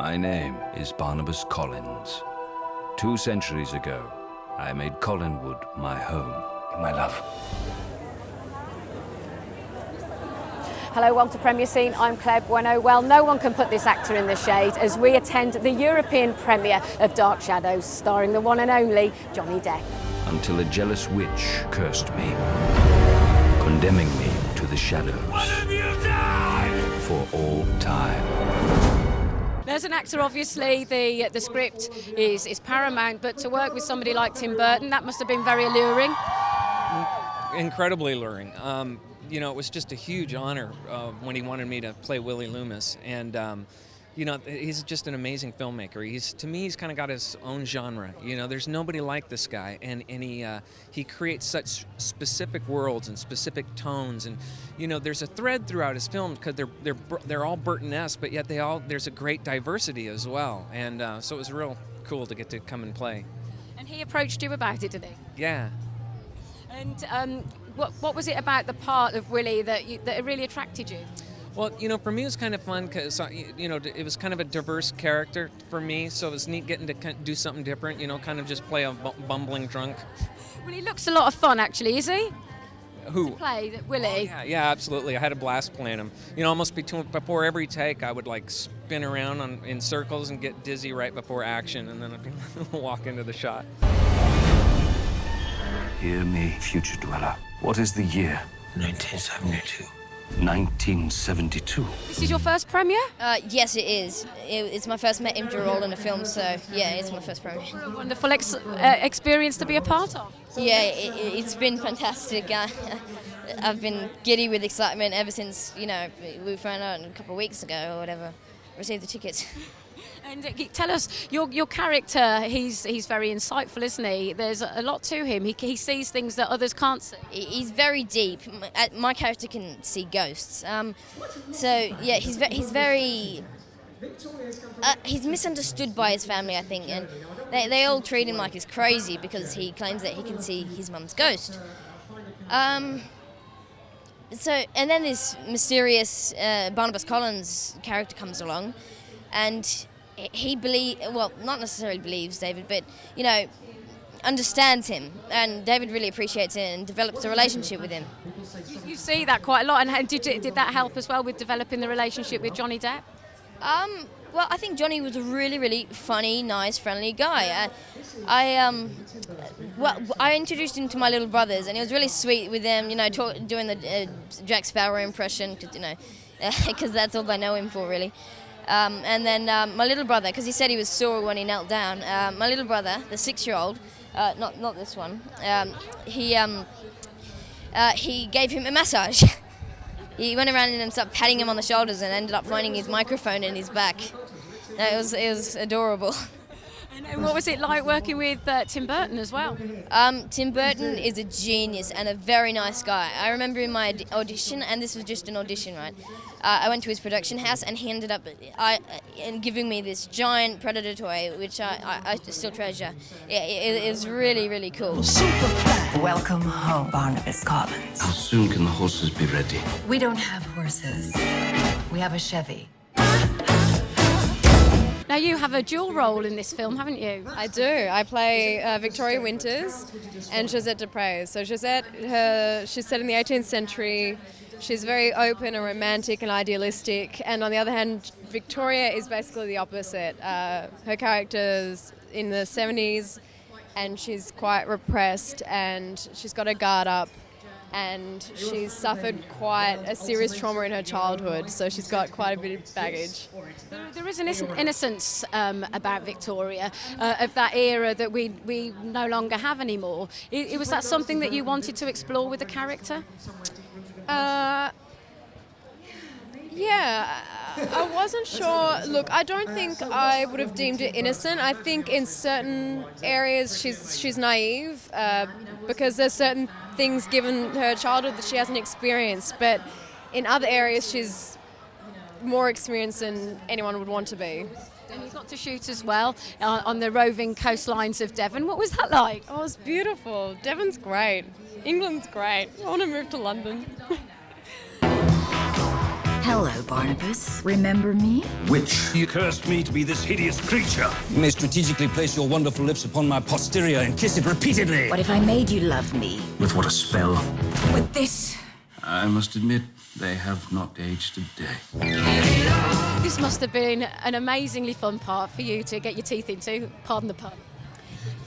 My name is Barnabas Collins. 2 centuries ago, I made Collinwood my home. My love. Hello, welcome to Premier Scene. I'm Claire Bueno. Well, no one can put this actor in the shade as we attend the European premiere of Dark Shadows, starring the one and only Johnny Depp. Until a jealous witch cursed me, condemning me to the shadows. One of you die! For all time. As an actor, obviously, the script is paramount, but to work with somebody like Tim Burton, that must have been very alluring. Incredibly alluring. It was just a huge honor when he wanted me to play Willie Loomis, and he's just an amazing filmmaker. To me, he's kind of got his own genre. There's nobody like this guy, and he creates such specific worlds and specific tones, and there's a thread throughout his films because they're all Burton-esque, but yet there's a great diversity as well, and so it was real cool to get to come and play. And he approached you about it, did he? Yeah. And what was it about the part of Willie that really attracted you? Well, for me it was kind of fun because, it was kind of a diverse character for me, so it was neat getting to do something different, kind of just play a bumbling drunk. Well, he looks a lot of fun, actually, is he? Who? To play Willie. Oh, yeah, absolutely. I had a blast playing him. Almost before every take, I would spin around in circles and get dizzy right before action, and then I'd walk into the shot. Hear me, future dweller. What is the year? 1972. 1972. This is your first premiere? Yes, it is. It's my first major role in a film, so yeah, it's my first premiere. What a wonderful experience to be a part of. Yeah, it's been fantastic. I've been giddy with excitement ever since, we found out a couple of weeks ago or whatever, received the tickets. And tell us, your character, he's very insightful, isn't he? There's a lot to him. He sees things that others can't see. He's very deep. My character can see ghosts. He's very... he's misunderstood by his family, I think, and they all treat him like he's crazy because he claims that he can see his mum's ghost. And then this mysterious Barnabas Collins character comes along, and he not necessarily believes David, but, understands him. And David really appreciates it and develops a relationship with him. You see that quite a lot. And did that help as well with developing the relationship with Johnny Depp? Well, I think Johnny was a really, really funny, nice, friendly guy. I introduced him to my little brothers, and he was really sweet with them, doing the Jack Sparrow impression, because that's all they know him for, really. And then my little brother, because he said he was sore when he knelt down, my little brother, the 6-year-old, not this one, he gave him a massage. He went around and started patting him on the shoulders and ended up finding his microphone in his back. It was adorable. And what was it like working with Tim Burton as well? Tim Burton is a genius and a very nice guy. I remember in my audition, and this was just an audition, right? I went to his production house, and he ended up giving me this giant Predator toy, which I still treasure. It was really, really cool. Welcome home, Barnabas Collins. How soon can the horses be ready? We don't have horses. We have a Chevy. Now you have a dual role in this film, haven't you? I do. I play Victoria Winters and Josette DuPres. So Josette, she's set in the 18th century. She's very open and romantic and idealistic. And on the other hand, Victoria is basically the opposite. Her character's in the 70s, and she's quite repressed, and she's got her guard up. And she's suffered quite a serious trauma in her childhood, so she's got quite a bit of baggage. There is an innocence about Victoria of that era that we no longer have anymore. Was that something that you wanted to explore with the character? Yeah, I wasn't sure. Look, I don't think I would have deemed it innocent. I think in certain areas she's naive because there's certain things given her childhood that she hasn't experienced. But in other areas, she's more experienced than anyone would want to be. And you got to shoot as well on the roving coastlines of Devon. What was that like? Oh, it was beautiful. Devon's great. England's great. I want to move to London. Hello, Barnabas. Remember me? Witch, you cursed me to be this hideous creature. You may strategically place your wonderful lips upon my posterior and kiss it repeatedly. What if I made you love me? With what a spell. With this? I must admit, they have not aged a day. This must have been an amazingly fun part for you to get your teeth into, pardon the pun.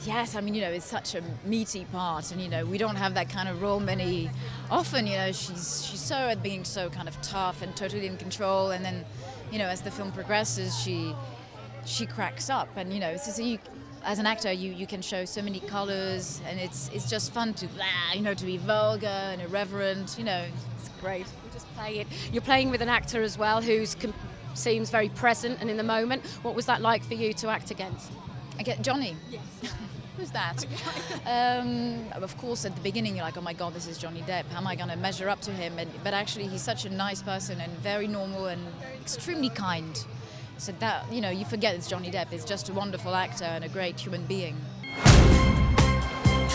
Yes, I mean, it's such a meaty part, and, we don't have that kind of role many often, she's so at being so kind of tough and totally in control, and then, as the film progresses, she cracks up, and, as an actor, you can show so many colors, and it's just fun to, to be vulgar and irreverent, It's great. You just play it. You're playing with an actor as well who's seems very present and in the moment. What was that like for you to act against? I get Johnny. Yes. Who's that? Of course, at the beginning, you're like, oh my God, this is Johnny Depp. How am I going to measure up to him? But actually, he's such a nice person and very normal and extremely kind. So that, you forget it's Johnny Depp. He's just a wonderful actor and a great human being. If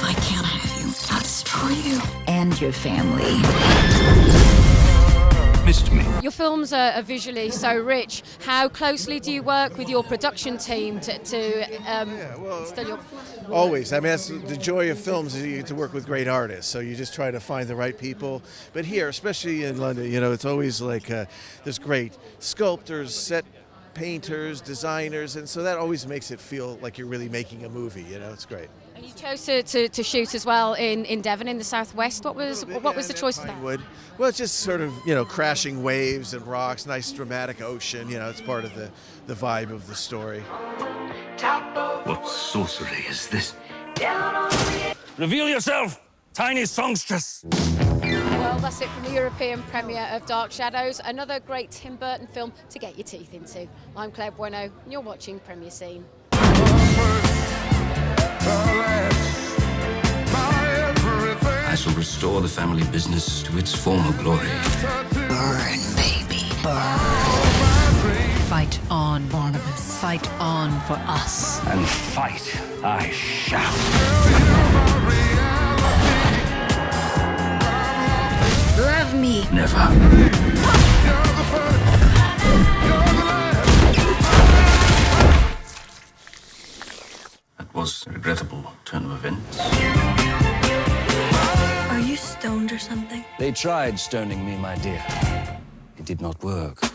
I can't have you, I'll destroy you. And your family. Missed me. Your films are visually so rich. How closely do you work with your production team to study your... Always. I mean, that's the joy of films, is you get to work with great artists. So you just try to find the right people. But here, especially in London, it's always like there's great sculptors, set painters, designers, and so that always makes it feel like you're really making a movie. It's great. And you chose to shoot as well in Devon, in the southwest. What was the choice for that? Pinewood. Well, it's just sort of, crashing waves and rocks, nice dramatic ocean. It's part of the vibe of the story. What sorcery is this? Reveal yourself, tiny songstress. Well, that's it from the European premiere of Dark Shadows, another great Tim Burton film to get your teeth into. I'm Claire Bueno, and you're watching Premier Scene. I shall restore the family business to its former glory. Burn, baby, burn. Fight on, Barnabas. Fight on for us. And fight I shall. Love me. Never. That was a regrettable turn of events. Are you stoned or something? They tried stoning me, my dear. It did not work.